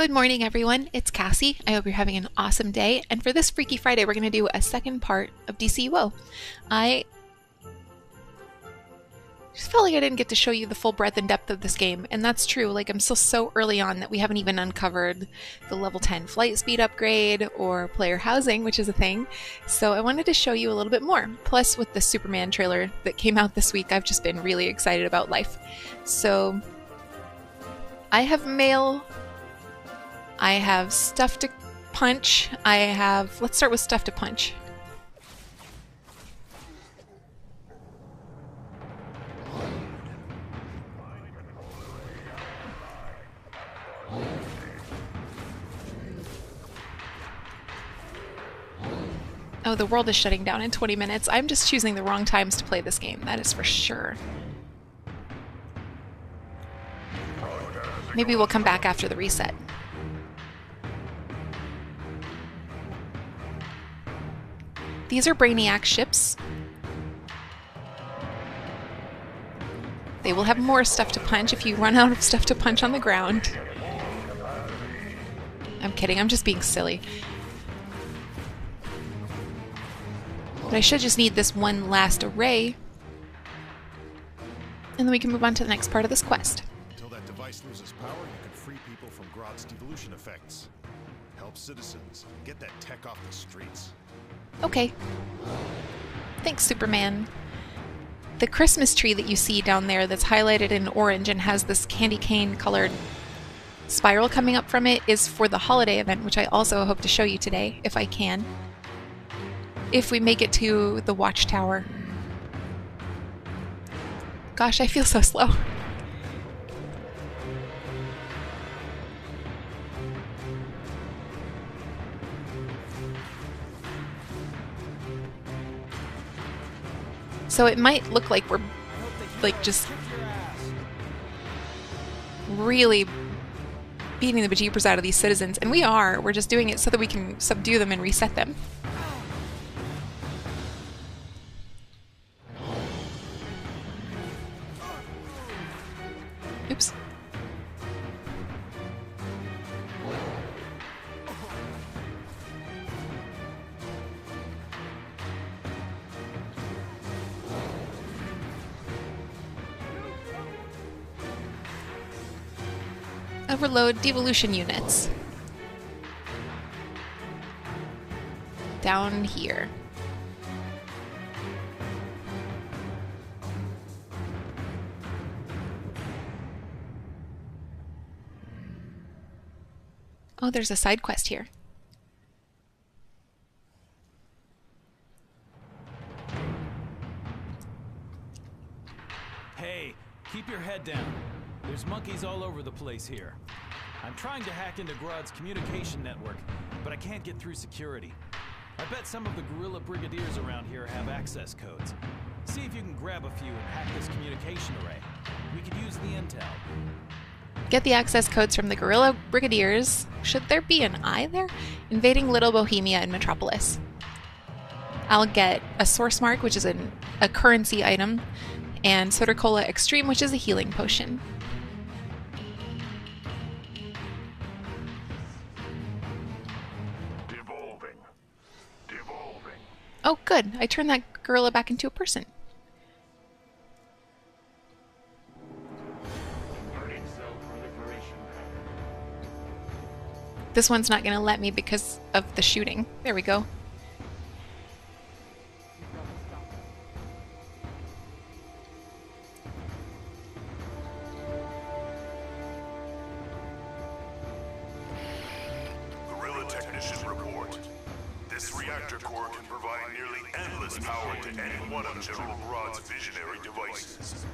Good morning, everyone. It's Cassie. I hope you're having an awesome day. And for this Freaky Friday, we're going to do a second part of DCUO. I just felt like I didn't get to show you the full breadth and depth of this game, and that's true. Like, I'm still so early on that we haven't even uncovered the level 10 flight speed upgrade or player housing, which is a thing. So I wanted to show you a little bit more. Plus, with the Superman trailer that came out this week, I've just been really excited about life. So I have mail. I have stuff to punch. Let's start with stuff to punch. Oh, the world is shutting down in 20 minutes. I'm just choosing the wrong times to play this game, that is for sure. Maybe we'll come back after the reset. These are Brainiac ships. They will have more stuff to punch if you run out of stuff to punch on the ground. I'm kidding, I'm just being silly. But I should just need this one last array. And then we can move on to the next part of this quest. Until that device loses power, you can free people from Grodd's devolution effects. Help citizens. Get that tech off the streets. Okay. Thanks, Superman. The Christmas tree that you see down there that's highlighted in orange and has this candy cane colored spiral coming up from it is for the holiday event, which I also hope to show you today, if I can. If we make it to the watchtower. Gosh, I feel so slow. So it might look like we're like just really beating the bejeepers out of these citizens, and we are. We're just doing it so that we can subdue them and reset them. Oops. Overload devolution units. Down here. Oh, there's a side quest here. Hey, keep your head down. There's monkeys all over the place here. I'm trying to hack into Grodd's communication network, but I can't get through security. I bet some of the guerrilla brigadiers around here have access codes. See if you can grab a few and hack this communication array. We could use the intel. Get the access codes from the guerrilla brigadiers. Should there be an I there? Invading Little Bohemia and Metropolis. I'll get a source mark, which is a currency item, and Soda Cola Extreme, which is a healing potion. Devolving. Oh, good. I turned that gorilla back into a person. This one's not going to let me because of the shooting. There we go. Guerrilla technician report. This reactor core can provide nearly endless power to any one of General Grodd's visionary devices.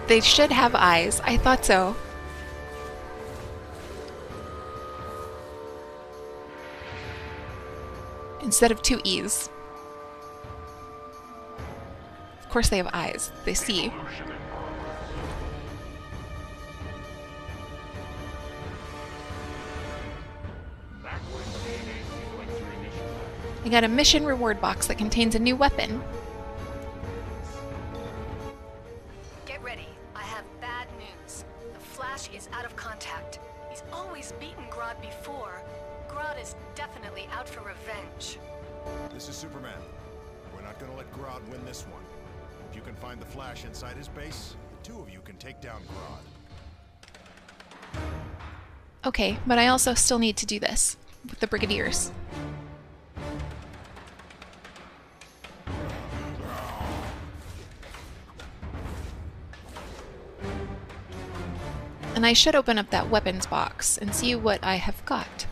They should have eyes. I thought so. Instead of two E's. Of course they have eyes. They see. I got a mission reward box that contains a new weapon. Get ready. I have bad news. The Flash is out of contact. He's always beaten Grodd before. Grodd is definitely out for revenge. This is Superman. We're not gonna let Grodd win this one. If you can find the Flash inside his base, the two of you can take down Grodd. Okay, but I also still need to do this with the Brigadiers. And I should open up that weapons box and see what I have got.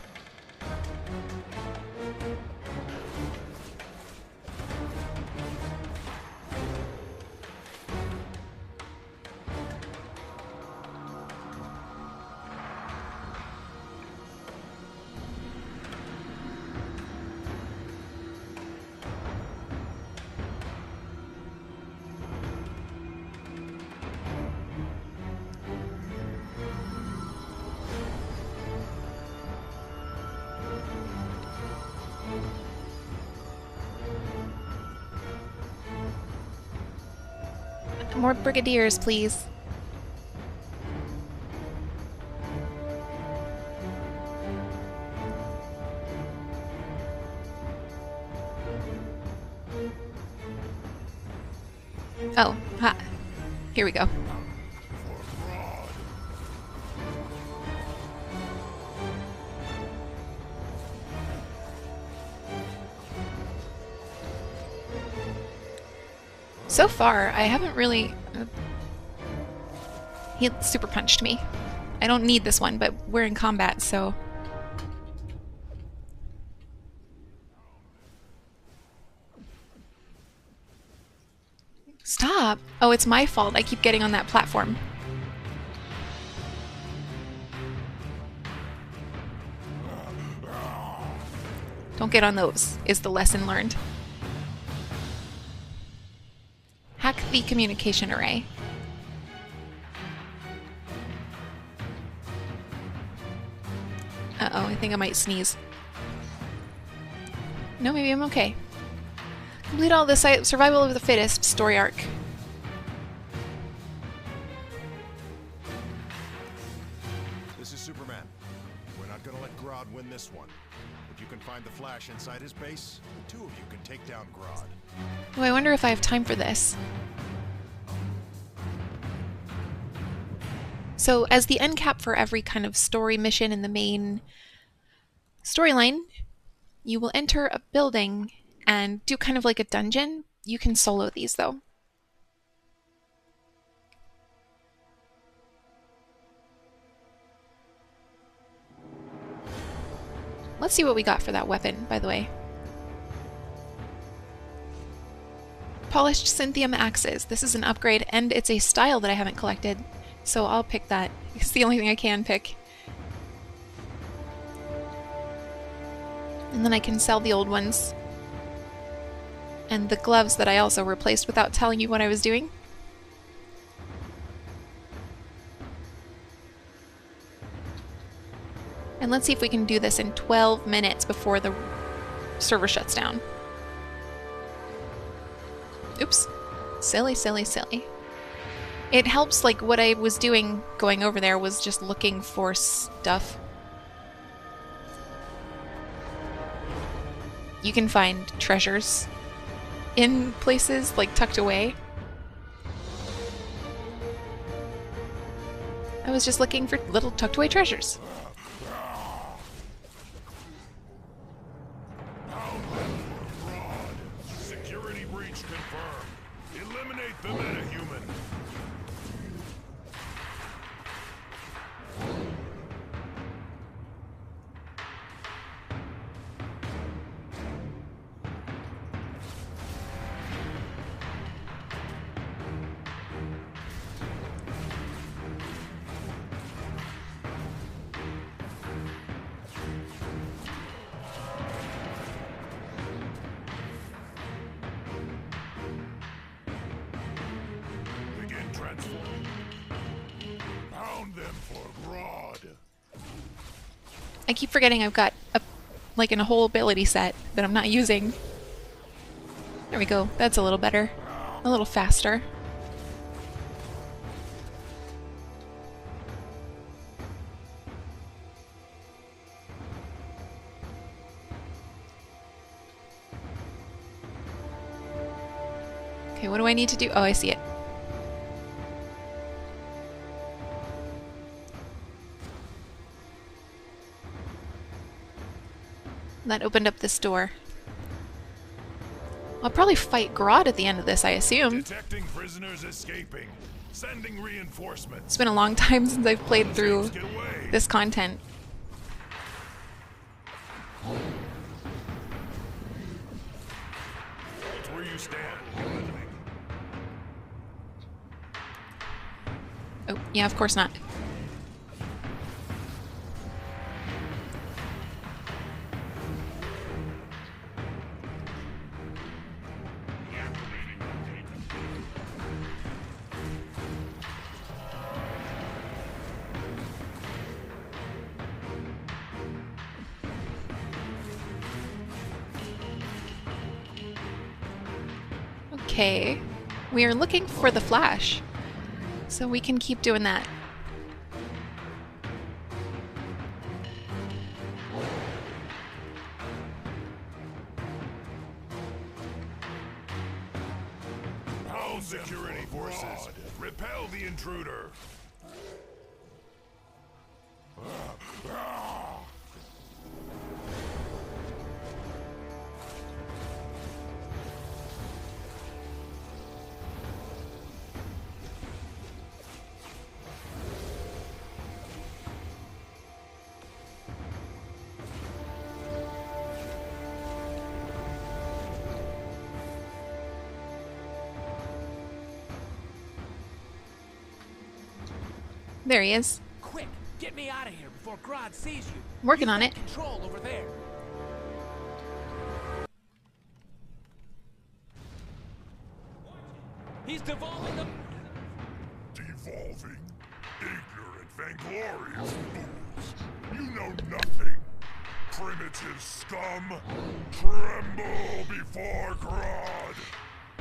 More Brigadiers, please. Oh, ha. Here we go. So far, I haven't really... He super punched me. I don't need this one, but we're in combat, so... Stop! Oh, it's my fault. I keep getting on that platform. Don't get on those, is the lesson learned. Hack the communication array. Uh-oh, I think I might sneeze. No, maybe I'm okay. Complete all the survival of the fittest story arc. This is Superman. We're not gonna let Grodd win this one. If you can find the Flash inside his base, the two of you can take down Grodd. Oh, I wonder if I have time for this. So, as the end cap for every kind of story mission in the main storyline, you will enter a building and do kind of like a dungeon. You can solo these, though. Let's see what we got for that weapon, by the way. Polished Cynthium axes. This is an upgrade, and it's a style that I haven't collected, so I'll pick that. It's the only thing I can pick. And then I can sell the old ones. And the gloves that I also replaced without telling you what I was doing. And let's see if we can do this in 12 minutes before the server shuts down. Oops. Silly, silly, silly. It helps, like, what I was doing going over there was just looking for stuff. You can find treasures in places, like, tucked away. I was just looking for little tucked away treasures. Security breach confirmed. Eliminate the metahuman. Begin transforming. Pound them for Grodd. I keep forgetting I've got a whole ability set that I'm not using. There we go. That's a little better. A little faster. Okay, what do I need to do? Oh, I see it. That opened up this door. I'll probably fight Grodd at the end of this, I assume. Detecting prisoners escaping. Sending reinforcements. It's been a long time since I've played through Get away. this content. It's where you stand. Oh, yeah, of course not. Okay, we are looking for the Flash, so we can keep doing that. All security forces, repel the intruder. There he is. Quick, get me out of here before Grodd sees you. Working He's on got it. Control over there. He's devolving them. Devolving, ignorant, vainglorious fools. You know nothing. Primitive scum, tremble before Grodd.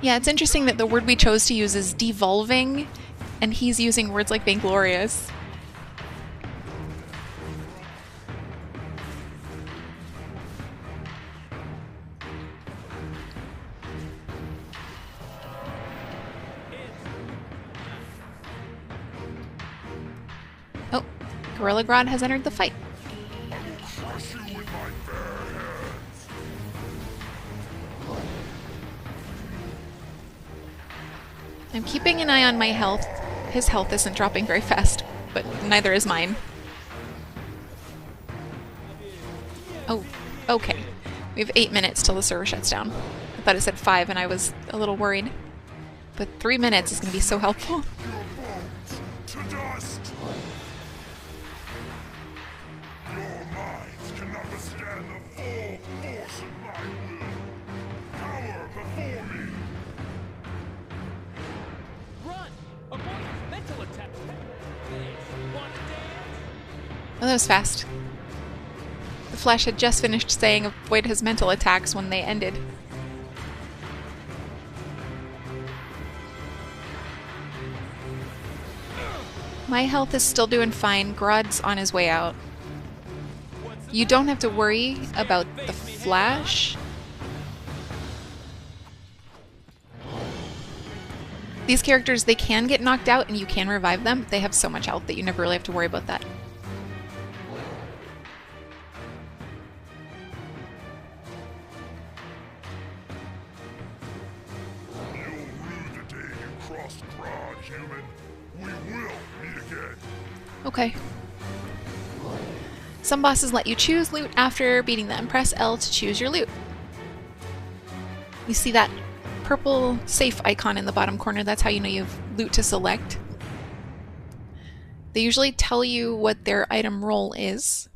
Yeah, it's interesting that the word we chose to use is devolving, and he's using words like vainglorious. Oh, Gorilla Grodd has entered the fight. I will crush you with my bare hands. I'm keeping an eye on my health. His health isn't dropping very fast, but neither is mine. Oh, okay. We have 8 minutes till the server shuts down. I thought it said 5 and I was a little worried. But 3 minutes is going to be so helpful. Your bones to dust. Your minds cannot withstand the full force of my will. Cower before me. Run! Avoid his mental attack. Want to dance? Oh, that was fast. The Flash had just finished saying avoid his mental attacks when they ended. My health is still doing fine. Grodd's on his way out. You don't have to worry about the Flash. These characters, they can get knocked out and you can revive them. They have so much health that you never really have to worry about that. You'll rue the day you crossed Grodd, human. We will meet again. Okay. Some bosses let you choose loot after beating them. Press L to choose your loot. You see that purple safe icon in the bottom corner? That's how you know you have loot to select. They usually tell you what their item role is,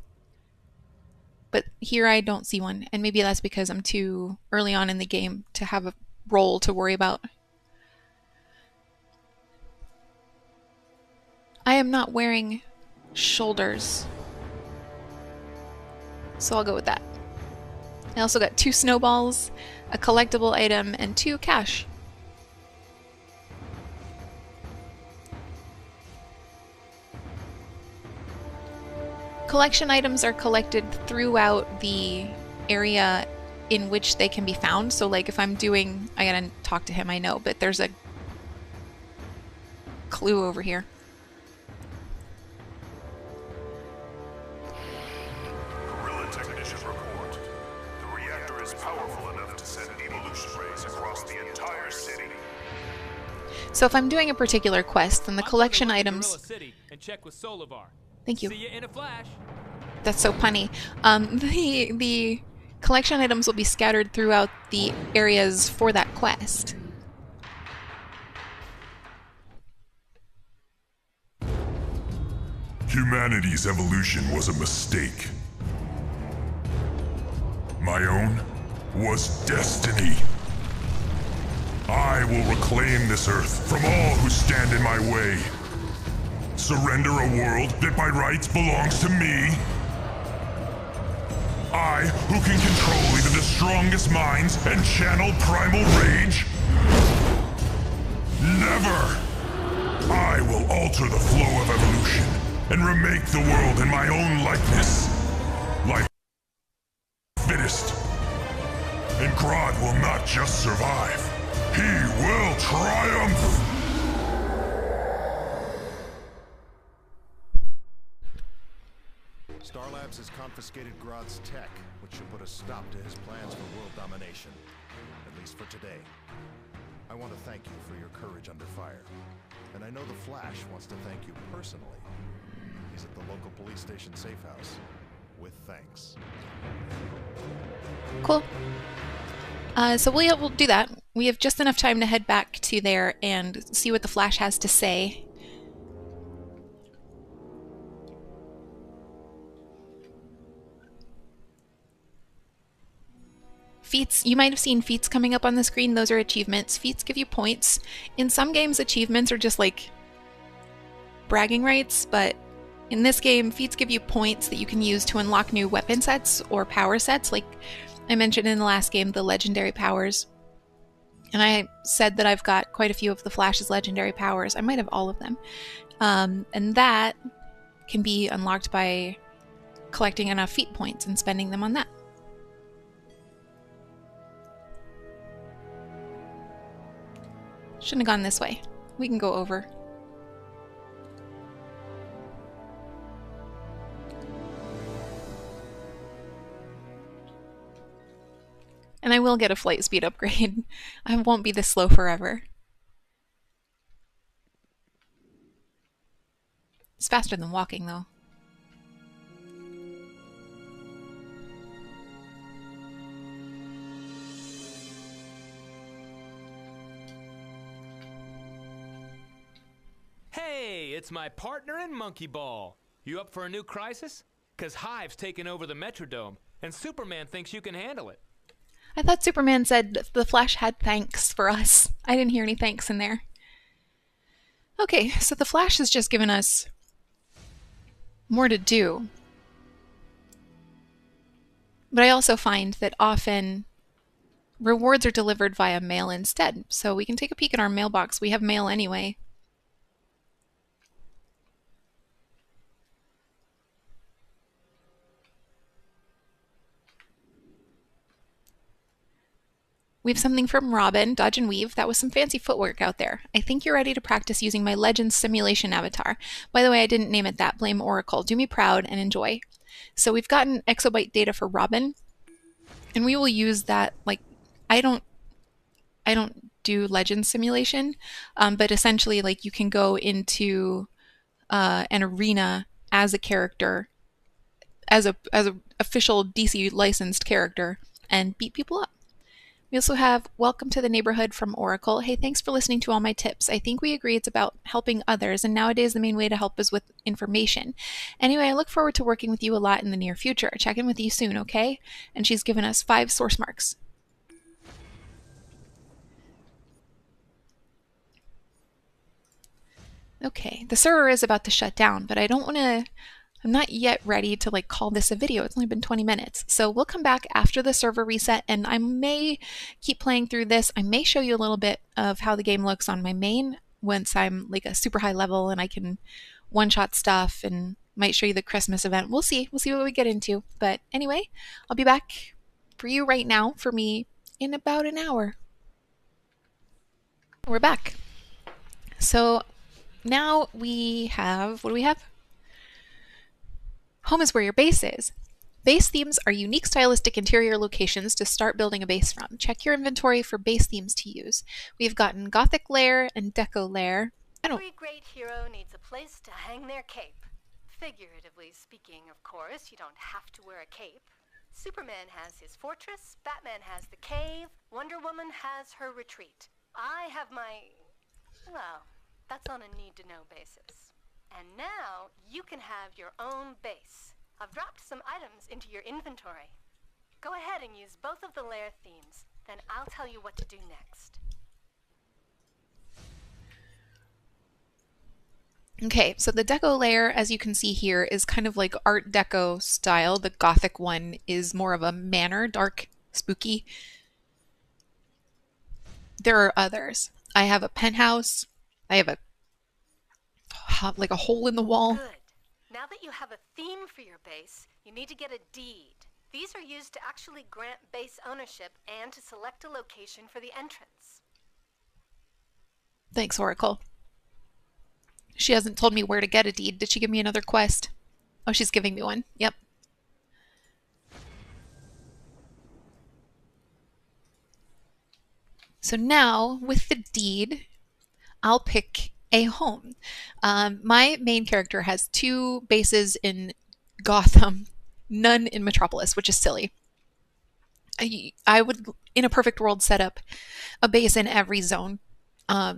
but here I don't see one, and maybe that's because I'm too early on in the game to have a role to worry about. I am not wearing shoulders, so I'll go with that. I also got 2 snowballs, a collectible item, and 2 cash. Collection items are collected throughout the area in which they can be found. So like if I'm doing, I gotta talk to him, I know, but there's a clue over here. Guerrilla technicians report. The reactor is powerful enough to send evolution rays across the entire city. So if I'm doing a particular quest, then the collection items... Gorilla City and check with Solivar. Thank you. See you in a flash. That's so punny. The collection items will be scattered throughout the areas for that quest. Humanity's evolution was a mistake. My own was destiny. I will reclaim this Earth from all who stand in my way. Surrender a world that by rights belongs to me. I, who can control even the strongest minds and channel primal rage. Never! I will alter the flow of evolution and remake the world in my own likeness. Like fittest. And Grodd will not just survive. He will triumph! Star Labs has confiscated Grodd's tech, which should put a stop to his plans for world domination. At least for today. I want to thank you for your courage under fire. And I know the Flash wants to thank you personally. He's at the local police station safe house. With thanks. Cool. So we'll do that. We have just enough time to head back to there and see what the Flash has to say. Feats, you might have seen feats coming up on the screen. Those are achievements. Feats give you points. In some games, achievements are just like bragging rights, but in this game, feats give you points that you can use to unlock new weapon sets or power sets, like I mentioned in the last game, the legendary powers. And I said that I've got quite a few of the Flash's legendary powers. I might have all of them. And that can be unlocked by collecting enough feat points and spending them on that. Shouldn't have gone this way. We can go over. And I will get a flight speed upgrade. I won't be this slow forever. It's faster than walking, though. Hey, it's my partner in Monkey Ball. You up for a new crisis? 'Cause Hive's taken over the Metrodome, and Superman thinks you can handle it. I thought Superman said the Flash had thanks for us. I didn't hear any thanks in there. Okay, so the Flash has just given us more to do. But I also find that often rewards are delivered via mail instead. So we can take a peek at our mailbox. We have mail anyway. We have something from Robin, Dodge and Weave. That was some fancy footwork out there. I think you're ready to practice using my Legends simulation avatar. By the way, I didn't name it that. Blame Oracle. Do me proud and enjoy. So we've gotten exobyte data for Robin, and we will use that. Like, I don't do Legends simulation, but essentially, like, you can go into an arena as a character, as a official DC licensed character, and beat people up. We also have Welcome to the Neighborhood from Oracle. Hey, thanks for listening to all my tips. I think we agree it's about helping others, and nowadays the main way to help is with information. Anyway, I look forward to working with you a lot in the near future. Check in with you soon, okay? And she's given us 5 source marks. Okay, the server is about to shut down, but I'm not yet ready to like call this a video. It's only been 20 minutes. So we'll come back after the server reset, and I may keep playing through this. I may show you a little bit of how the game looks on my main once I'm like a super high level and I can one-shot stuff, and might show you the Christmas event. We'll see. We'll see what we get into. But anyway, I'll be back For you right now, for me, in about an hour. We're back. So now we have, what do we have? Home is where your base is. Base themes are unique stylistic interior locations to start building a base from. Check your inventory for base themes to use. We've gotten Gothic Lair and Deco Lair. Every great hero needs a place to hang their cape. Figuratively speaking, of course, you don't have to wear a cape. Superman has his fortress, Batman has the cave, Wonder Woman has her retreat. I have my... well, that's on a need-to-know basis. And now, you can have your own base. I've dropped some items into your inventory. Go ahead and use both of the lair themes, then I'll tell you what to do next. Okay, so the Deco Lair, as you can see here, is kind of like Art Deco style. The Gothic one is more of a manor, dark, spooky. There are others. I have a penthouse. I have a like a hole in the wall. Good. Now that you have a theme for your base, you need to get a deed. These are used to actually grant base ownership and to select a location for the entrance. Thanks, Oracle. She hasn't told me where to get a deed. Did she give me another quest? Oh, she's giving me one. Yep. So now, with the deed, I'll pick a home. My main character has 2 bases in Gotham, none in Metropolis, which is silly. I would, in a perfect world, set up a base in every zone.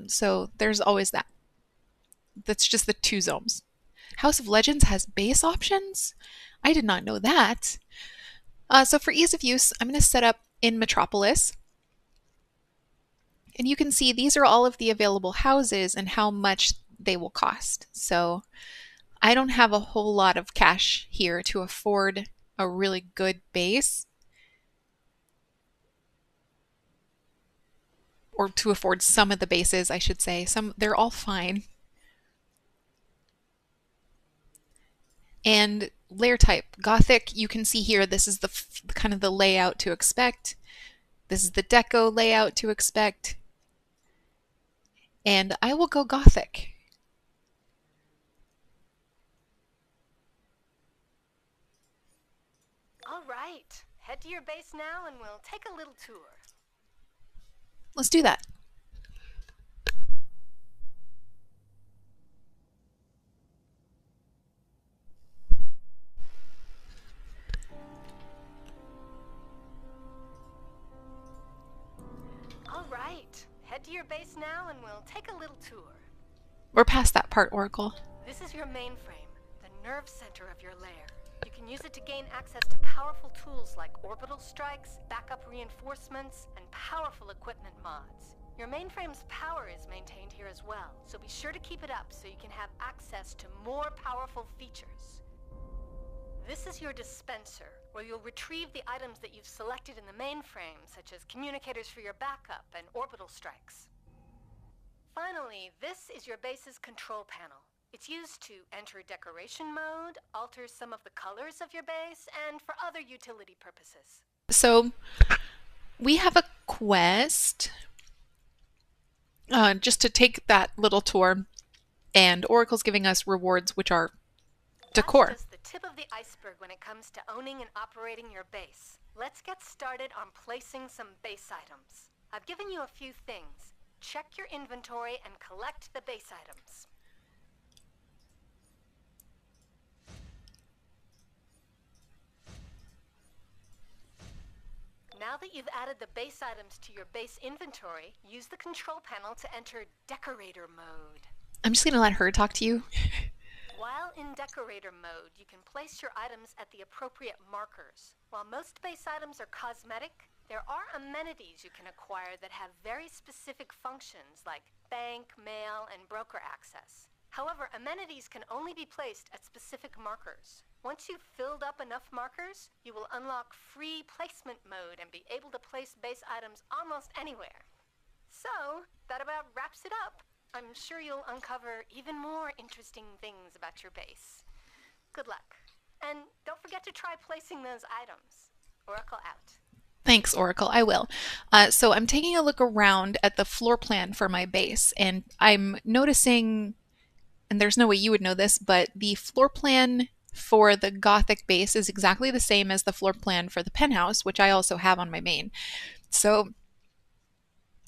So there's always that. That's just the 2 zones. House of Legends has base options? I did not know that. So for ease of use, I'm going to set up in Metropolis. And you can see these are all of the available houses and how much they will cost. So I don't have a whole lot of cash here to afford a really good base. Or to afford some of the bases, I should say. They're all fine. And layer type, Gothic, you can see here, this is the kind of the layout to expect. This is the deco layout to expect. And I will go Gothic. All right. Head to your base now and we'll take a little tour. Let's do that. All right. Head to your base now and we'll take a little tour. We're past that part, Oracle. This is your mainframe, the nerve center of your lair. You can use it to gain access to powerful tools like orbital strikes, backup reinforcements, and powerful equipment mods. Your mainframe's power is maintained here as well, so be sure to keep it up so you can have access to more powerful features. This is your dispenser, where you'll retrieve the items that you've selected in the mainframe, such as communicators for your backup and orbital strikes. Finally, this is your base's control panel. It's used to enter decoration mode, alter some of the colors of your base, and for other utility purposes. So we have a quest just to take that little tour, and Oracle's giving us rewards, which are decor. That's just the tip of the iceberg when it comes to owning and operating your base. Let's get started on placing some base items. I've given you a few things. Check your inventory and collect the base items. Now that you've added the base items to your base inventory, use the control panel to enter decorator mode. I'm just going to let her talk to you. While in decorator mode, you can place your items at the appropriate markers. While most base items are cosmetic, there are amenities you can acquire that have very specific functions like bank, mail, and broker access. However, amenities can only be placed at specific markers. Once you've filled up enough markers, you will unlock free placement mode and be able to place base items almost anywhere. So, that about wraps it up. I'm sure you'll uncover even more interesting things about your base. Good luck. And don't forget to try placing those items. Oracle out. Thanks, Oracle. I will. So I'm taking a look around at the floor plan for my base, and I'm noticing, and there's no way you would know this, but the floor plan for the Gothic base is exactly the same as the floor plan for the penthouse, which I also have on my main. So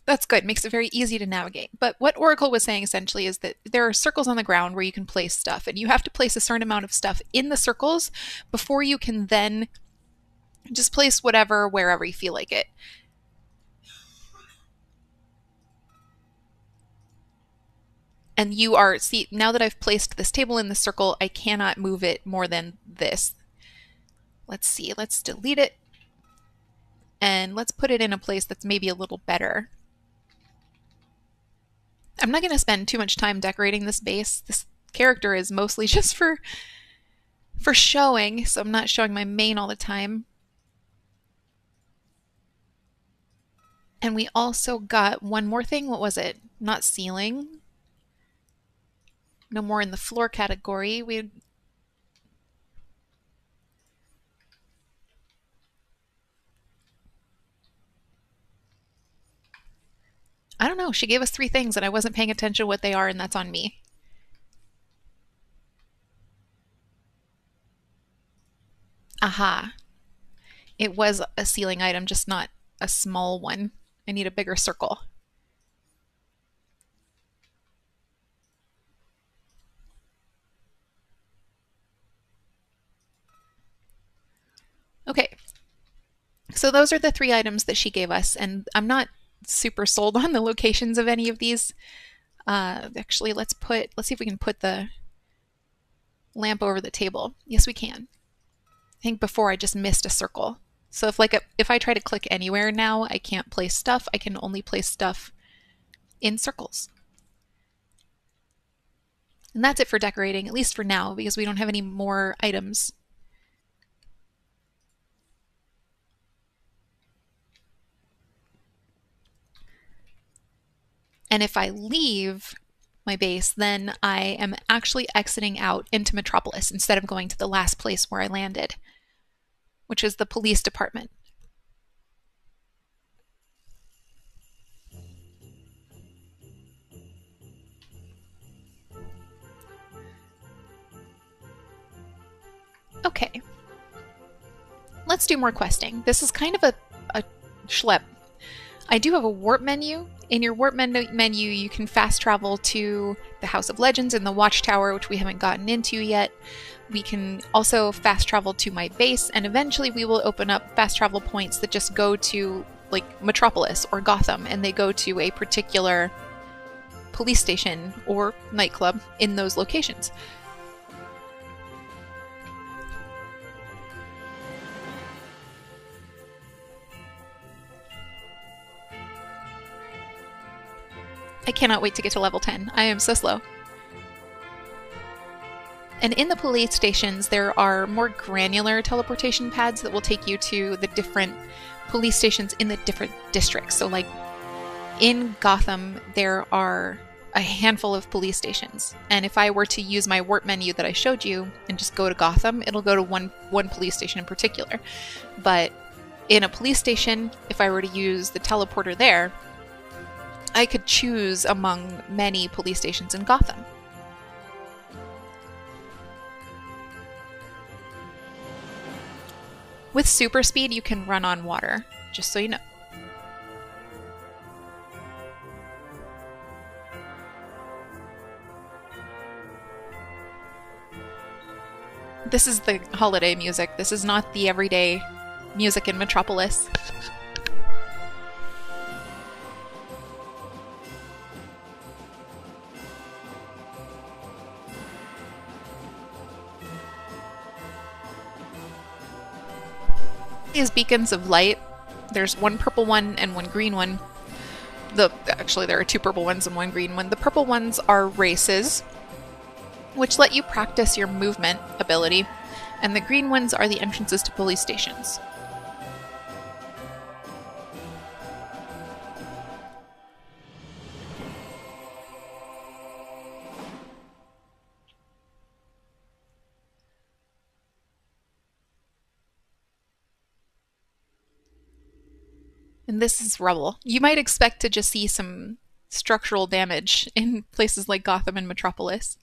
that's good. Makes it very easy to navigate. But what Oracle was saying essentially is that there are circles on the ground where you can place stuff, and you have to place a certain amount of stuff in the circles before you can then just place whatever wherever you feel like it. And you are, see, now that I've placed this table in the circle, I cannot move it more than this. Let's see, let's delete it. And let's put it in a place that's maybe a little better. I'm not going to spend too much time decorating this base. This character is mostly just for showing, so I'm not showing my main all the time. And we also got one more thing. What was it? Not ceiling. No more in the floor category. I don't know. She gave us 3 things and I wasn't paying attention to what they are, and that's on me. Aha. It was a ceiling item, just not a small one. I need a bigger circle. Okay. So those are the 3 items that she gave us, and I'm not super sold on the locations of any of these. Actually, let's see if we can put the lamp over the table. Yes, we can. I think before I just missed a circle. So if I try to click anywhere now, I can't place stuff. I can only place stuff in circles. And that's it for decorating, at least for now, because we don't have any more items. And if I leave my base, then I am actually exiting out into Metropolis instead of going to the last place where I landed, which is the police department. Okay. Let's do more questing. This is kind of a schlep. I do have a warp menu. In your warp menu, you can fast travel to the House of Legends and the Watchtower, which we haven't gotten into yet. We can also fast travel to my base, and eventually we will open up fast travel points that just go to like Metropolis or Gotham, and they go to a particular police station or nightclub in those locations. I cannot wait to get to level 10. I am so slow. And in the police stations, there are more granular teleportation pads that will take you to the different police stations in the different districts. So like in Gotham, there are a handful of police stations. And if I were to use my warp menu that I showed you and just go to Gotham, it'll go to one police station in particular. But in a police station, if I were to use the teleporter there, I could choose among many police stations in Gotham. With super speed, you can run on water, just so you know. This is the holiday music. This is not the everyday music in Metropolis. These beacons of light, there's one purple one and one green one. Actually, there are 2 purple ones and 1 green one. The purple ones are races, which let you practice your movement ability, and the green ones are the entrances to police stations. And this is rubble. You might expect to just see some structural damage in places like Gotham and Metropolis.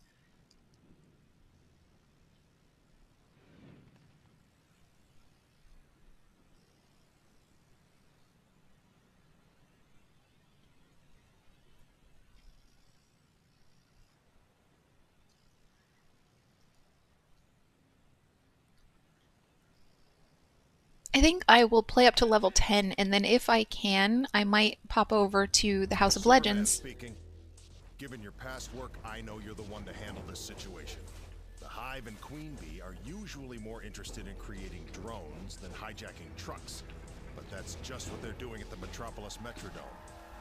I think I will play up to level 10, and then if I can, I might pop over to the House of Legends. Speaking. Given your past work, I know you're the one to handle this situation. The Hive and Queen Bee are usually more interested in creating drones than hijacking trucks. But that's just what they're doing at the Metropolis Metrodome.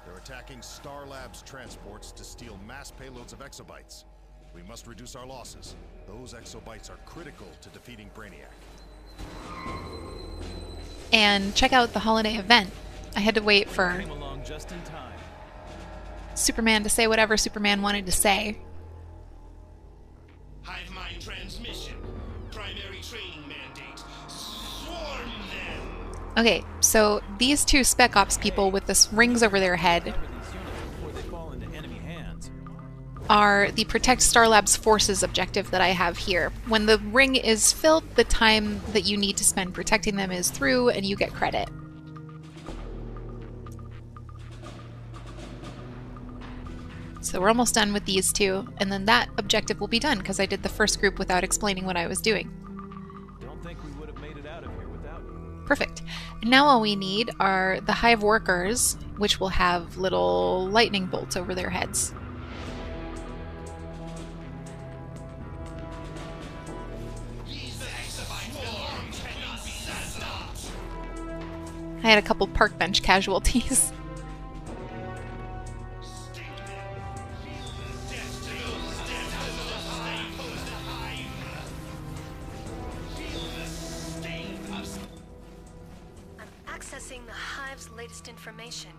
They're attacking Star Labs transports to steal mass payloads of exobytes. We must reduce our losses. Those exobytes are critical to defeating Brainiac. And check out the holiday event. I had to wait for Came along just in time. Superman to say whatever Superman wanted to say. Hive mind transmission. Primary training mandate. Swarm them! Okay, so these two Spec Ops people with the rings over their head Recover these units before they fall into enemy hands. are the Protect Star Labs Forces objective that I have here. When the ring is filled, the time that you need to spend protecting them is through, and you get credit. So we're almost done with these two, and then that objective will be done, because I did the first group without explaining what I was doing. Don't think we would have made it out of here without you. Perfect. And now all we need are the Hive workers, which will have little lightning bolts over their heads. I had a couple park bench casualties. I'm accessing the Hive's latest information.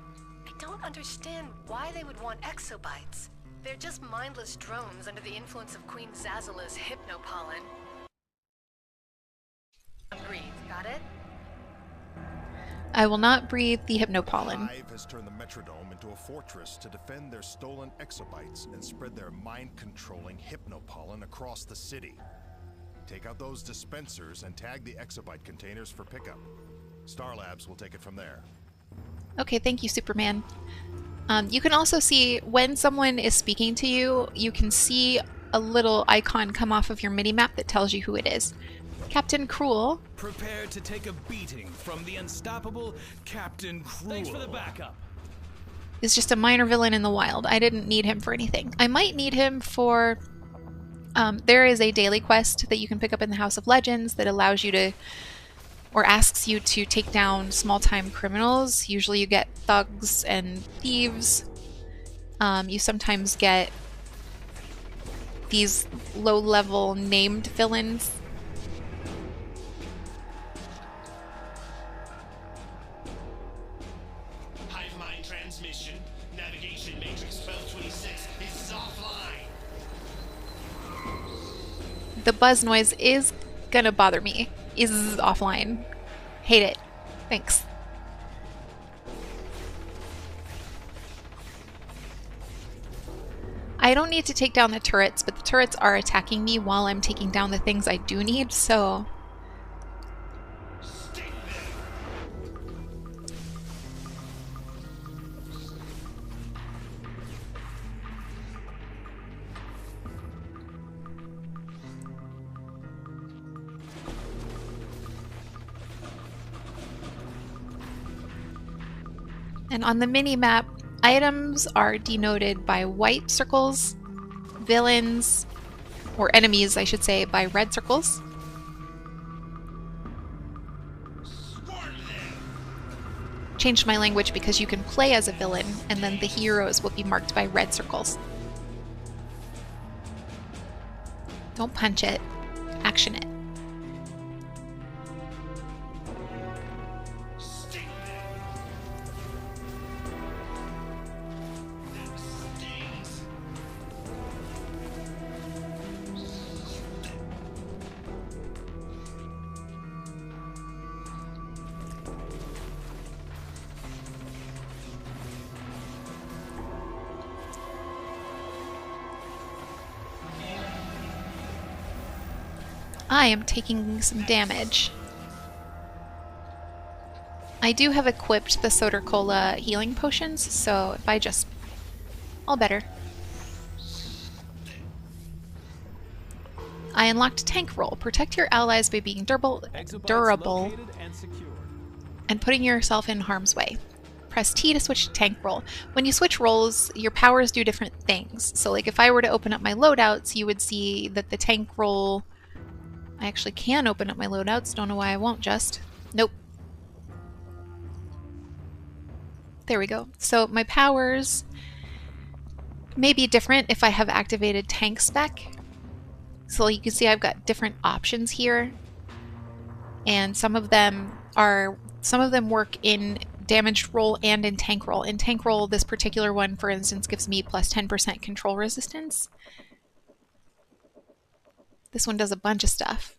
I don't understand why they would want exobytes. They're just mindless drones under the influence of Queen Zazzala's hypnopollen. Breathe, got it? I will not breathe the hypnopollen. Hive has turned the Metrodome into a fortress to defend their stolen exobytes and spread their mind-controlling hypnopollen across the city. Take out those dispensers and tag the exobyte containers for pickup. Star Labs will take it from there. Okay, thank you, Superman. You can also see when someone is speaking to you, you can see a little icon come off of your mini-map that tells you who it is. Captain Cruel Prepare to take a beating from the unstoppable Captain Cruel. Thanks for the backup. is just a minor villain in the wild. I didn't need him for anything. I might need him for... there is a daily quest that you can pick up in the House of Legends that allows you to, or asks you to take down small-time criminals. Usually you get thugs and thieves. You sometimes get these low-level named villains. Hive mind transmission. Navigation matrix 1226 is offline. The buzz noise is gonna bother me. Is offline. Hate it. Thanks. I don't need to take down the turrets, but the turrets are attacking me while I'm taking down the things I do need, so... And on the mini-map, items are denoted by white circles, villains, or enemies, I should say, by red circles. Changed my language because you can play as a villain, and then the heroes will be marked by red circles. Don't punch it. Action it. I am taking some damage. I do have equipped the Soda Cola healing potions, so if I just... all better. I unlocked tank roll. Protect your allies by being durable and putting yourself in harm's way. Press T to switch to tank roll. When you switch roles, your powers do different things. So like if I were to open up my loadouts, you would see that the tank roll... I actually can open up my loadouts. Don't know why I won't just. Nope. There we go. So my powers may be different if I have activated tank spec. So you can see I've got different options here. And some of them work in damaged roll and in tank roll. In tank roll, this particular one, for instance, gives me plus 10% control resistance. This one does a bunch of stuff.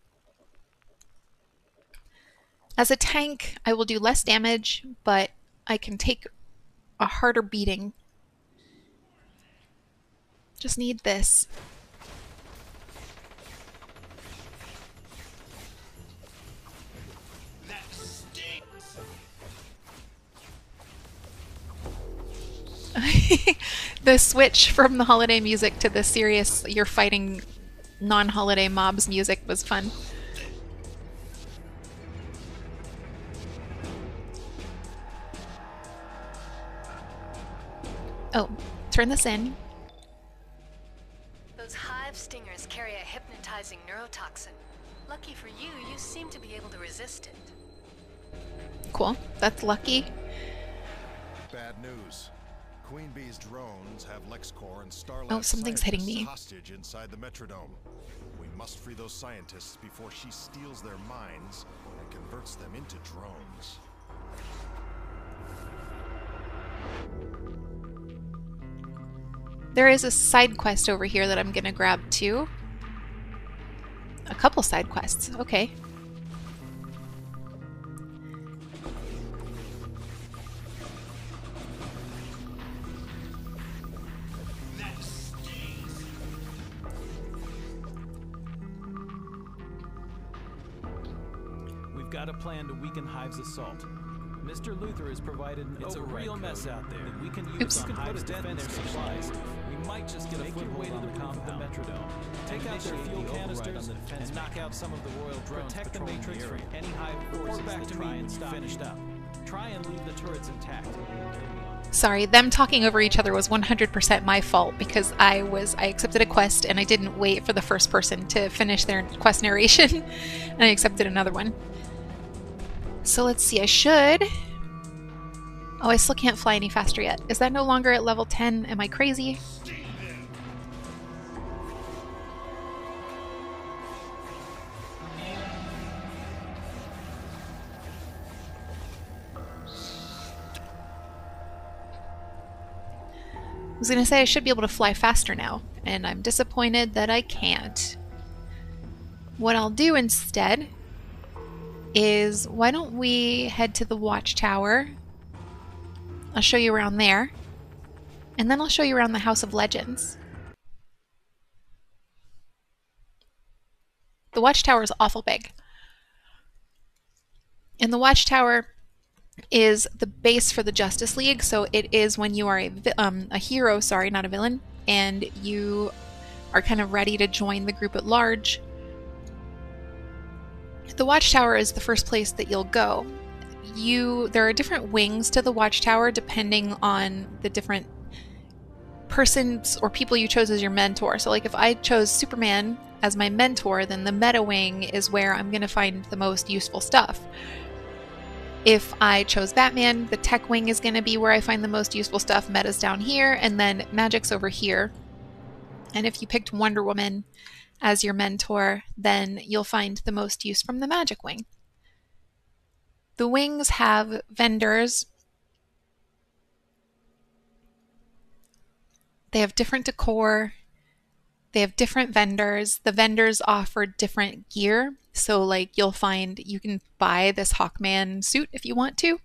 As a tank, I will do less damage, but I can take a harder beating. Just need this. The switch from the holiday music to the serious, you're fighting non-holiday mobs music was fun. Oh, turn this in. Those hive stingers carry a hypnotizing neurotoxin. Lucky for you, you seem to be able to resist it. Cool. That's lucky. Bad news. Queen Bee's drones have LexCorp and Starlab something's hitting me. hostage inside the Metrodome. We must free those scientists before she steals their minds and converts them into drones. There is a side quest over here that I'm gonna grab too. A couple side quests. Okay. We've got a plan to weaken Hive's assault. Mr. Luther has provided an override code real mess out there that we can use on Hive's defense supplies. We might just get a foothold on the compound. Take out their fuel canisters and knock out some of the royal drones. Protect the matrix from any Hive forces that try and stop finished up. Try and leave the turrets intact. Sorry, them talking over each other was 100% my fault because I accepted a quest and I didn't wait for the first person to finish their quest narration and I accepted another one. So let's see, I should... Oh, I still can't fly any faster yet. Is that no longer at level 10? Am I crazy? I was gonna say I should be able to fly faster now, and I'm disappointed that I can't. What I'll do instead is, why don't we head to the watchtower? I'll show you around there, and then I'll show you around the House of Legends. The watchtower is awful big. And the watchtower is the base for the Justice League, so it is when you are a hero, sorry, not a villain, and you are kind of ready to join the group at large. The watchtower is the first place that you'll go. There are different wings to the watchtower depending on the different persons or people you chose as your mentor. So like if I chose Superman as my mentor, then the meta wing is where I'm going to find the most useful stuff. If I chose Batman, the tech wing is going to be where I find the most useful stuff. Meta's down here, and then magic's over here. And if you picked Wonder Woman as your mentor, then you'll find the most use from the magic wing. The wings have vendors. They have different decor. They have different vendors. The vendors offer different gear. So like you'll find you can buy this Hawkman suit if you want to,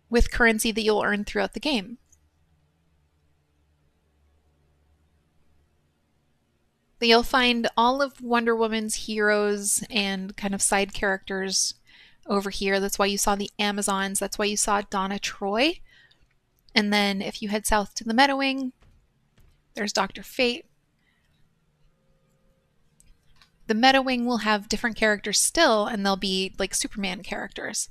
with currency that you'll earn throughout the game. You'll find all of Wonder Woman's heroes and kind of side characters over here. That's why you saw the Amazons. That's why you saw Donna Troy. And then if you head south to the Meadowing, there's Dr. Fate. The Meadowing will have different characters still, and they'll be like Superman characters.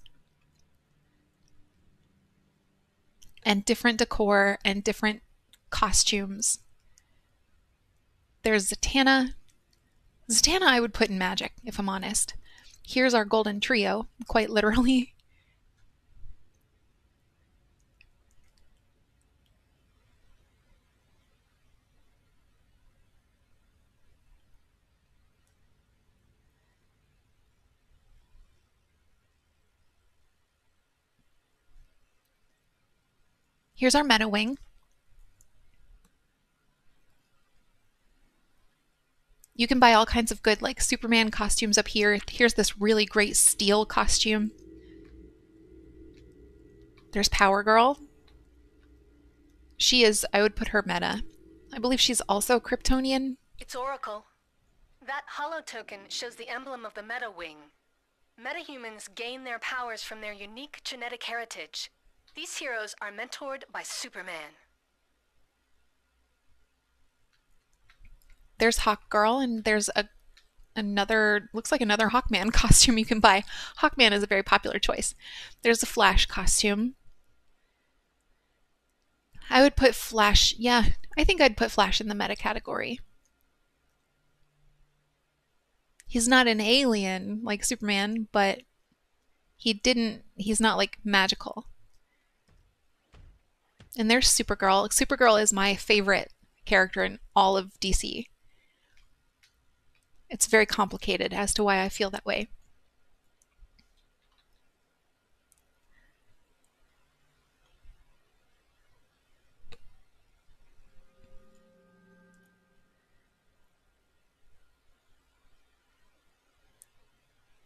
And different decor and different costumes. There's Zatanna. Zatanna I would put in Magic, if I'm honest. Here's our golden trio, quite literally. Here's our Meadowing. You can buy all kinds of good like Superman costumes up here. Here's this really great steel costume. There's Power Girl. She is, I would put her meta. I believe she's also Kryptonian. It's Oracle. That holo token shows the emblem of the Meta Wing. Metahumans gain their powers from their unique genetic heritage. These heroes are mentored by Superman. There's Hawk Girl, and there's another, looks like another Hawkman costume you can buy. Hawkman is a very popular choice. There's a Flash costume. I would put Flash, yeah, I think I'd put Flash in the meta category. He's not an alien like Superman, but he's not like magical. And there's Supergirl. Supergirl is my favorite character in all of DC. It's very complicated as to why I feel that way.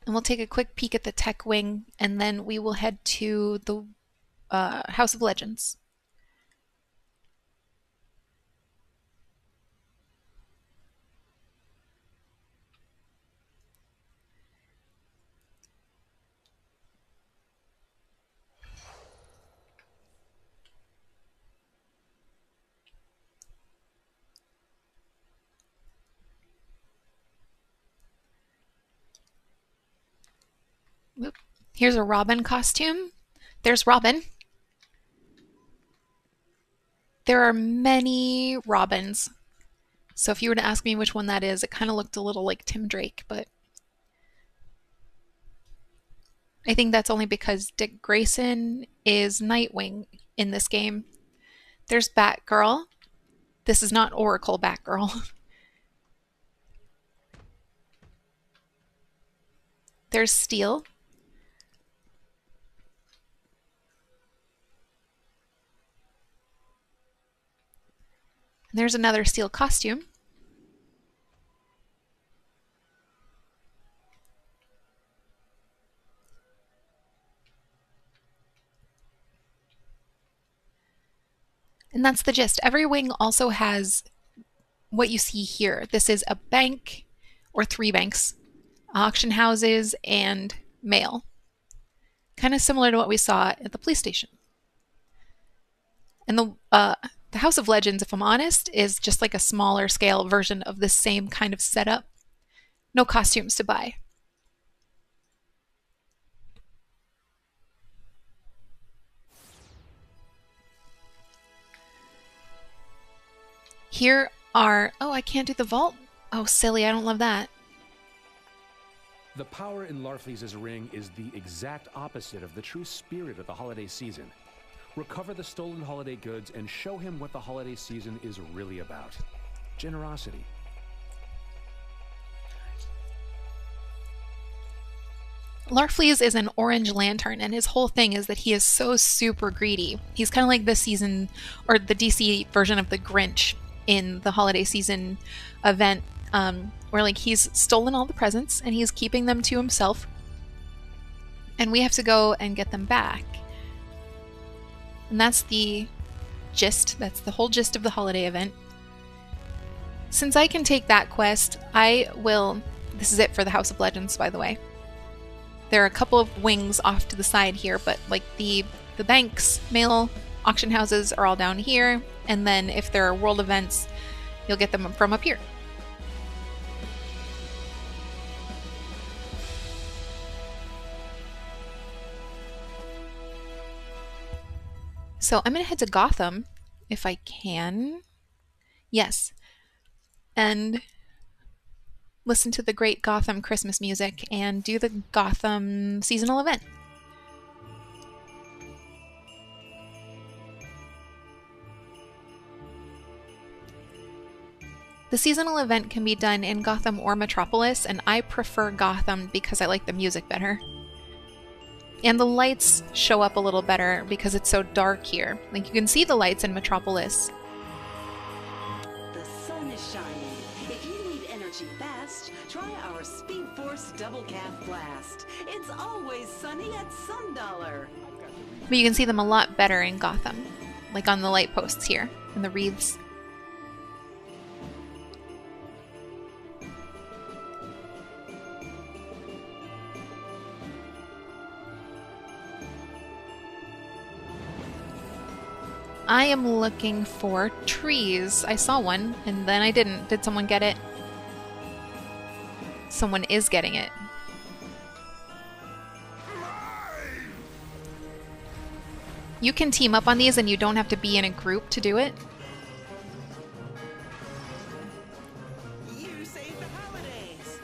And we'll take a quick peek at the tech wing, and then we will head to the House of Legends. Here's a Robin costume. There's Robin. There are many Robins. So if you were to ask me which one that is, it kind of looked a little like Tim Drake, but I think that's only because Dick Grayson is Nightwing in this game. There's Batgirl. This is not Oracle Batgirl. There's Steel. And there's another Steel costume. And that's the gist. Every wing also has what you see here. This is a bank, or 3 banks, auction houses, and mail. Kind of similar to what we saw at the police station. And the House of Legends, if I'm honest, is just like a smaller scale version of the same kind of setup. No costumes to buy. Here are, oh, I can't do the vault. Oh, silly, I don't love that. The power in Larfleeze's ring is the exact opposite of the true spirit of the holiday season. Recover the stolen holiday goods and show him what the holiday season is really about. Generosity. Larfleeze is an orange lantern, and his whole thing is that he is so super greedy. He's kind of like this season, or the DC version of the Grinch in the holiday season event, where like he's stolen all the presents and he's keeping them to himself, and we have to go and get them back. And that's the gist. That's the whole gist of the holiday event. Since I can take that quest, I will... This is it for the House of Legends, by the way. There are a couple of wings off to the side here, but like the banks, mail, auction houses are all down here, and then if there are world events, you'll get them from up here. So I'm going to head to Gotham, if I can. Yes. And listen to the great Gotham Christmas music and do the Gotham seasonal event. The seasonal event can be done in Gotham or Metropolis, and I prefer Gotham because I like the music better. And the lights show up a little better because it's so dark here. Like, you can see the lights in Metropolis. The sun is shining. If you need energy fast, try our Speed Force Double Calf Blast. It's always sunny at $1. But you can see them a lot better in Gotham. Like on the light posts here, and the wreaths. I am looking for trees. I saw one, and then I didn't. Did someone get it? Someone is getting it. You can team up on these, and you don't have to be in a group to do it. You save the holidays.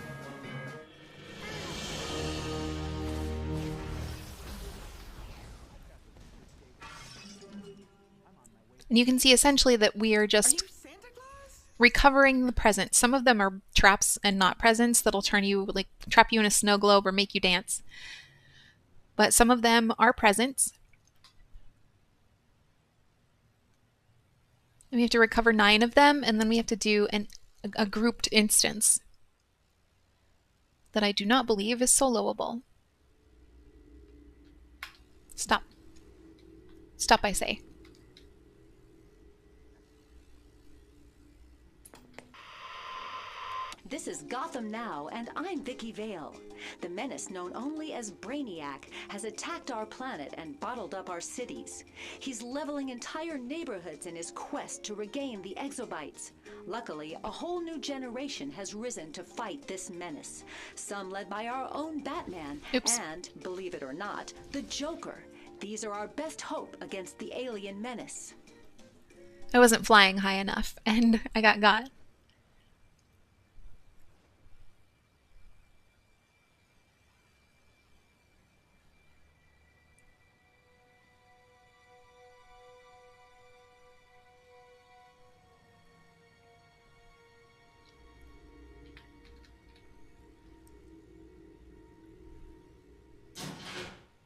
And you can see essentially that we are just recovering the presents. Some of them are traps and not presents that'll turn you, like, trap you in a snow globe or make you dance. But some of them are presents. And we have to recover 9 of them, and then we have to do a grouped instance that I do not believe is soloable. Stop. Stop, I say. This is Gotham Now, and I'm Vicky Vale. The menace known only as Brainiac has attacked our planet and bottled up our cities. He's leveling entire neighborhoods in his quest to regain the exobytes. Luckily, a whole new generation has risen to fight this menace. Some led by our own Batman, Oops. and, believe it or not, the Joker. These are our best hope against the alien menace. I wasn't flying high enough, and I got.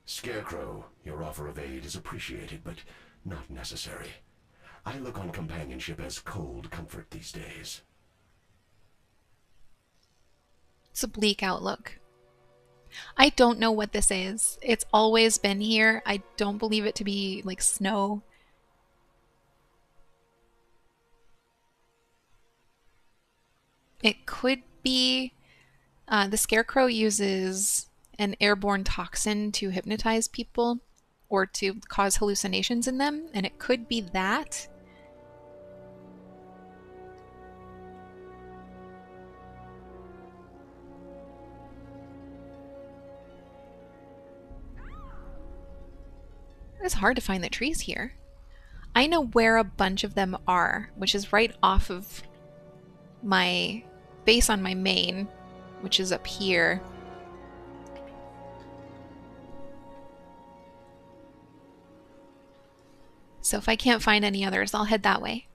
Scarecrow, your offer of aid is appreciated, but not necessary. I look on companionship as cold comfort these days. It's a bleak outlook. I don't know what this is. It's always been here. I don't believe it to be like snow. It could be the Scarecrow uses an airborne toxin to hypnotize people or to cause hallucinations in them, and it could be that. It's hard to find the trees here. I know where a bunch of them are, which is right off of my base on my main, which is up here. So if I can't find any others, I'll head that way.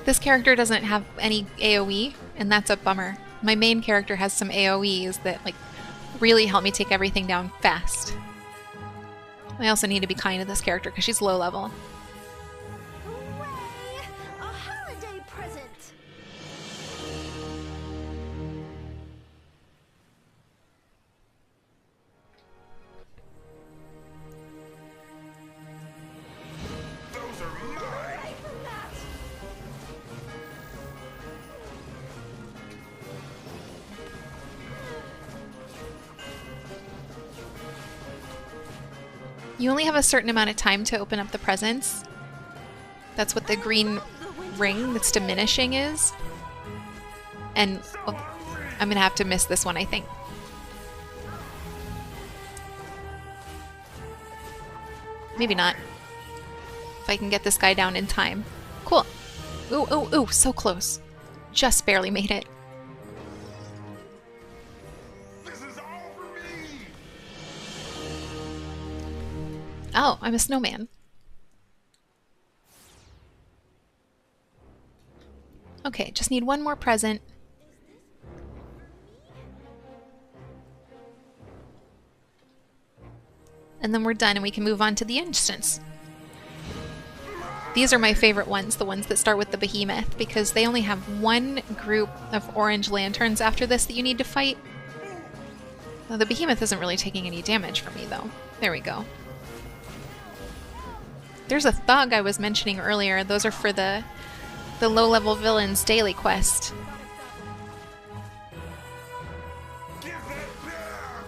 This character doesn't have any AoE, and that's a bummer. My main character has some AoEs that like really help me take everything down fast. I also need to be kind to this character because she's low level. Hooray! A holiday present! Those are mine! You only have a certain amount of time to open up the presents. That's what the green ring that's diminishing is. And oh, I'm gonna have to miss this one, I think. Maybe not. If I can get this guy down in time. Cool. Ooh, ooh, ooh, so close. Just barely made it. This is all for me! Oh, I'm a snowman. Okay, just need one more present. And then we're done and we can move on to the instance. These are my favorite ones, the ones that start with the behemoth, because they only have one group of orange lanterns after this that you need to fight. Well, the behemoth isn't really taking any damage from me though. There we go. There's a thug I was mentioning earlier. Those are for the low-level villains daily quest. Give that back!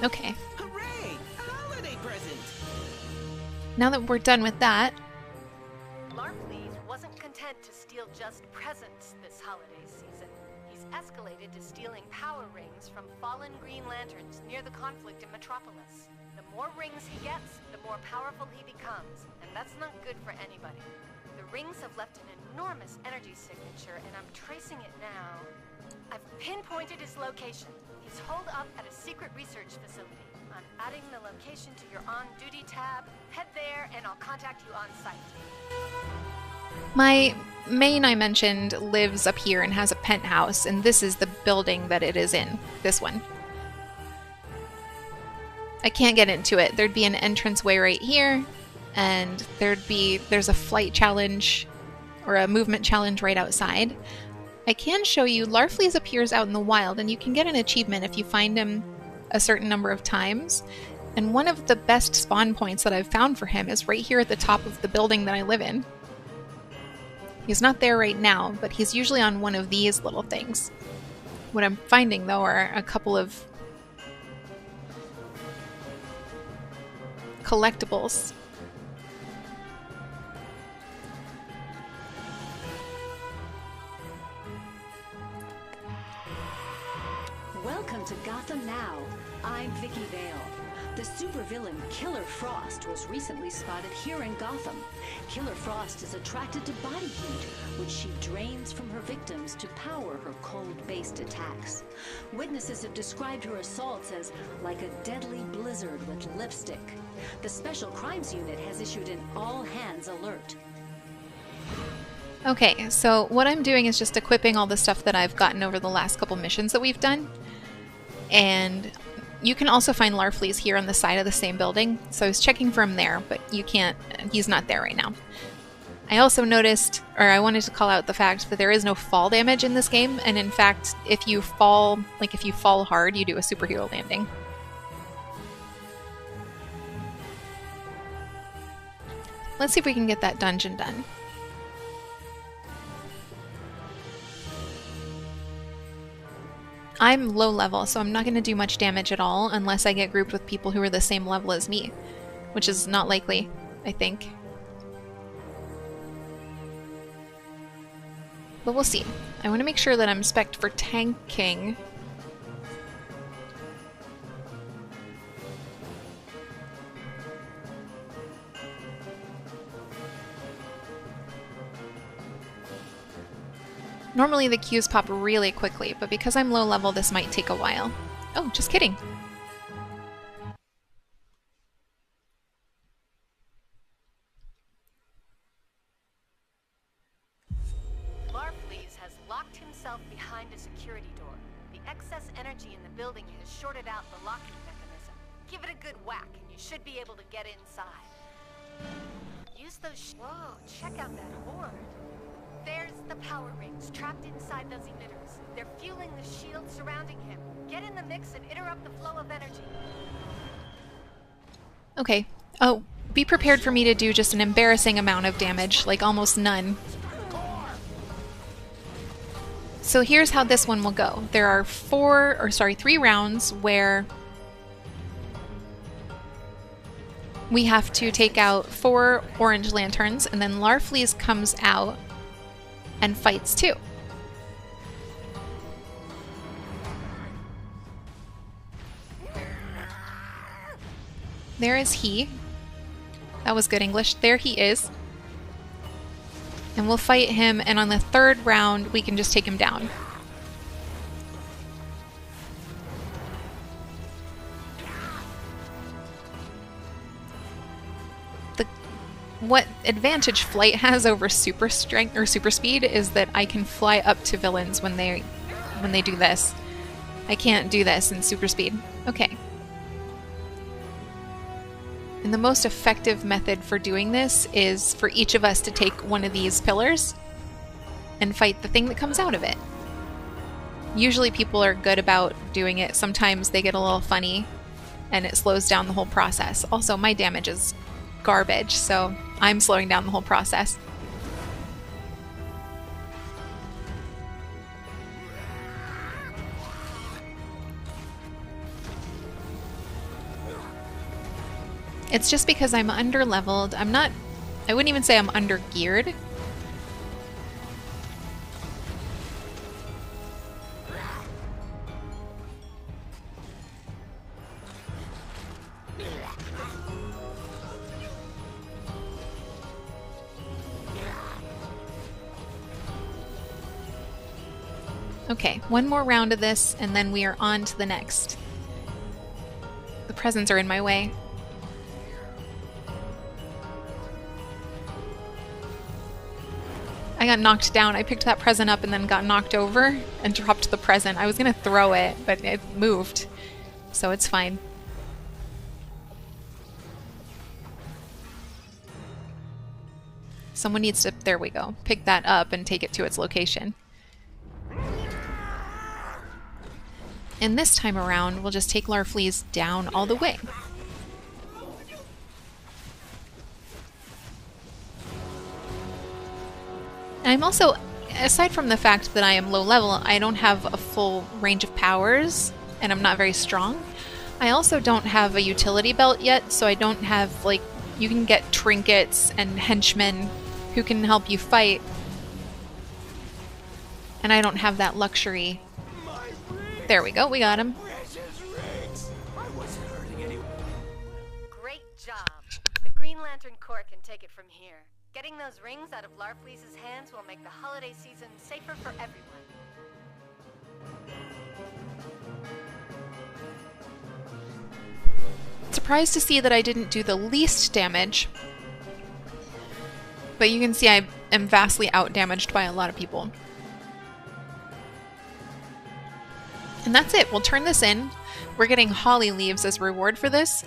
Okay. Hooray! A holiday present! Now that we're done with that, Larfleeze wasn't content to steal just presents this holiday season. He's escalated to stealing power rings from fallen Green Lanterns near the conflict in Metropolis. The more rings he gets, the more powerful he becomes, and that's not good for anybody. The rings have left an enormous energy signature, and I'm tracing it now. I've pinpointed his location. He's holed up at a secret research facility. I'm adding the location to your on-duty tab. Head there, and I'll contact you on site. my main I mentioned lives up here and has a penthouse, and this is the building that it is in. This one. I can't get into it. There'd be an entranceway right here, and there's a flight challenge or a movement challenge right outside. I can show you Larfleeze appears out in the wild, and you can get an achievement if you find him a certain number of times. And one of the best spawn points that I've found for him is right here at the top of the building that I live in. He's not there right now, but he's usually on one of these little things. What I'm finding, though, are a couple of collectibles. Welcome to Gotham Now. I'm Vicky Vale. The supervillain Killer Frost was recently spotted here in Gotham. Killer Frost is attracted to body heat, which she drains from her victims to power her cold-based attacks. Witnesses have described her assaults as like a deadly blizzard with lipstick. The Special Crimes Unit has issued an all-hands alert. Okay, so what I'm doing is just equipping all the stuff that I've gotten over the last couple missions that we've done. And you can also find Larfleeze here on the side of the same building. So I was checking for him there, but you can't, he's not there right now. I also noticed, or I wanted to call out the fact that there is no fall damage in this game. And in fact, if you fall hard, you do a superhero landing. Let's see if we can get that dungeon done. I'm low level, so I'm not going to do much damage at all unless I get grouped with people who are the same level as me, which is not likely, I think. But we'll see. I want to make sure that I'm spec'd for tanking. Normally the queues pop really quickly, but because I'm low level, this might take a while. Oh, just kidding. find a security door. The excess energy in the building has shorted out the locking mechanism. Give it a good whack and you should be able to get inside. Use those Whoa, check out that horde. There's the power rings trapped inside those emitters. They're fueling the shield surrounding him. Get in the mix and interrupt the flow of energy. Okay. Oh, be prepared for me to do just an embarrassing amount of damage, like almost none. So here's how this one will go. There are 3 rounds where we have to take out 4 orange lanterns, and then Larfleeze comes out and fights too. There is he. That was good English. There he is. And we'll fight him, and on the 3rd round, we can just take him down. What advantage flight has over super strength or super speed is that I can fly up to villains when they do this. I can't do this in super speed. Okay. And the most effective method for doing this is for each of us to take one of these pillars and fight the thing that comes out of it. Usually people are good about doing it. Sometimes they get a little funny and it slows down the whole process. Also, my damage is garbage, so I'm slowing down the whole process. It's just because I'm under-leveled. I wouldn't even say I'm under-geared. Okay, one more round of this, and then we are on to the next. The presents are in my way. I got knocked down. I picked that present up and then got knocked over and dropped the present. I was gonna throw it, but it moved, so it's fine. Someone needs to, there we go, pick that up and take it to its location. And this time around, we'll just take Larfleeze down all the way. I'm also, aside from the fact that I am low level, I don't have a full range of powers, and I'm not very strong. I also don't have a utility belt yet, so I don't have, like, you can get trinkets and henchmen who can help you fight. And I don't have that luxury. There we go, we got him. Great job. The Green Lantern Corps can take it from here. Getting those rings out of Larfleeze's hands will make the holiday season safer for everyone. Surprised to see that I didn't do the least damage. But you can see I am vastly outdamaged by a lot of people. And that's it. We'll turn this in. We're getting holly leaves as reward for this.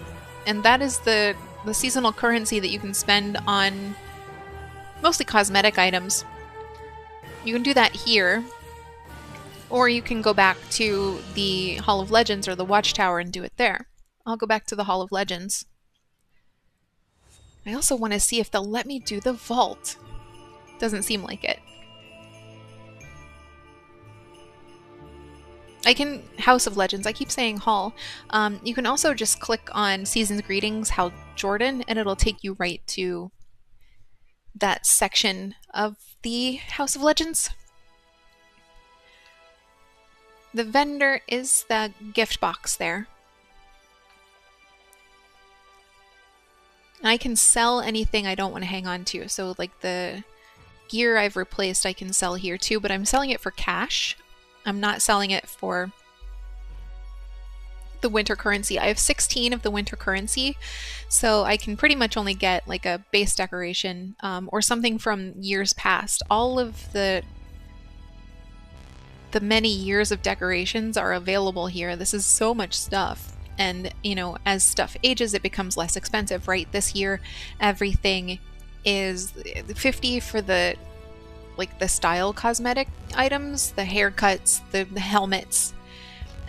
And that is the seasonal currency that you can spend on mostly cosmetic items. You can do that here. Or you can go back to the Hall of Legends or the Watchtower and do it there. I'll go back to the Hall of Legends. I also want to see if they'll let me do the vault. Doesn't seem like it. I can House of Legends. I keep saying Hall. You can also just click on Season's Greetings, Hal Jordan, and it'll take you right to that section of the House of Legends. The vendor is the gift box there. And I can sell anything I don't want to hang on to. So like the gear I've replaced I can sell here too, but I'm selling it for cash. I'm not selling it for the winter currency. I have 16 of the winter currency, so I can pretty much only get like a base decoration or something from years past. All of the the many years of decorations are available here. This is so much stuff. And, you know, as stuff ages, it becomes less expensive, right? This year, everything is $50 for the style cosmetic items, the haircuts, the helmets,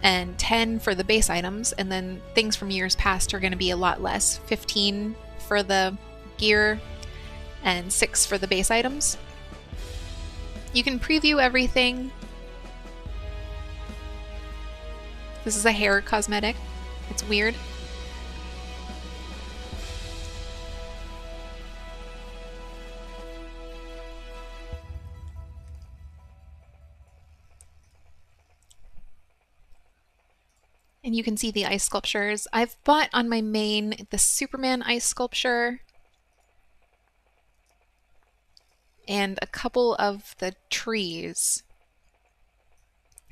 and $10 for the base items. And then things from years past are going to be a lot less. $15 for the gear and $6 for the base items. You can preview everything. This is a hair cosmetic. It's weird. And you can see the ice sculptures. I've bought on my main the Superman ice sculpture and a couple of the trees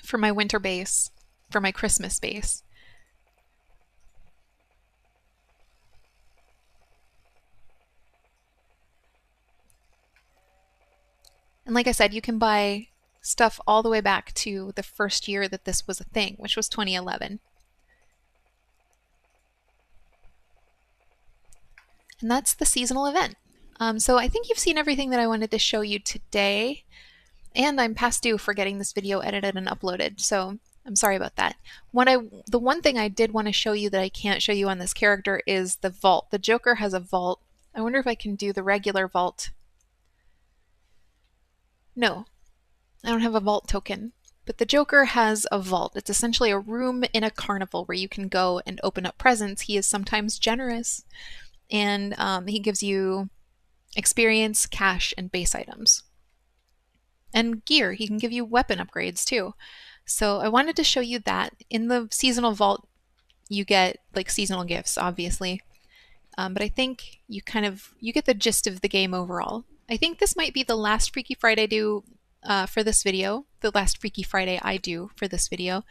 for my winter base, for my Christmas base. And like I said, you can buy stuff all the way back to the first year that this was a thing, which was 2011. And that's the seasonal event. So I think you've seen everything that I wanted to show you today. And I'm past due for getting this video edited and uploaded, so I'm sorry about that. The one thing I did want to show you that I can't show you on this character is the vault. The Joker has a vault. I wonder if I can do the regular vault. No, I don't have a vault token. But the Joker has a vault. It's essentially a room in a carnival where you can go and open up presents. He is sometimes generous, and he gives you experience, cash, and base items. And gear. He can give you weapon upgrades too. So I wanted to show you that. In the seasonal vault, you get like seasonal gifts, obviously. But I think you get the gist of the game overall. I think this might be the last Freaky Friday I do for this video. The last Freaky Friday I do for this video,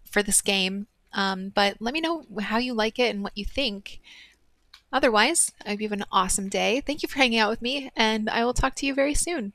for this game. But let me know how you like it and what you think. Otherwise, I hope you have an awesome day. Thank you for hanging out with me, and I will talk to you very soon.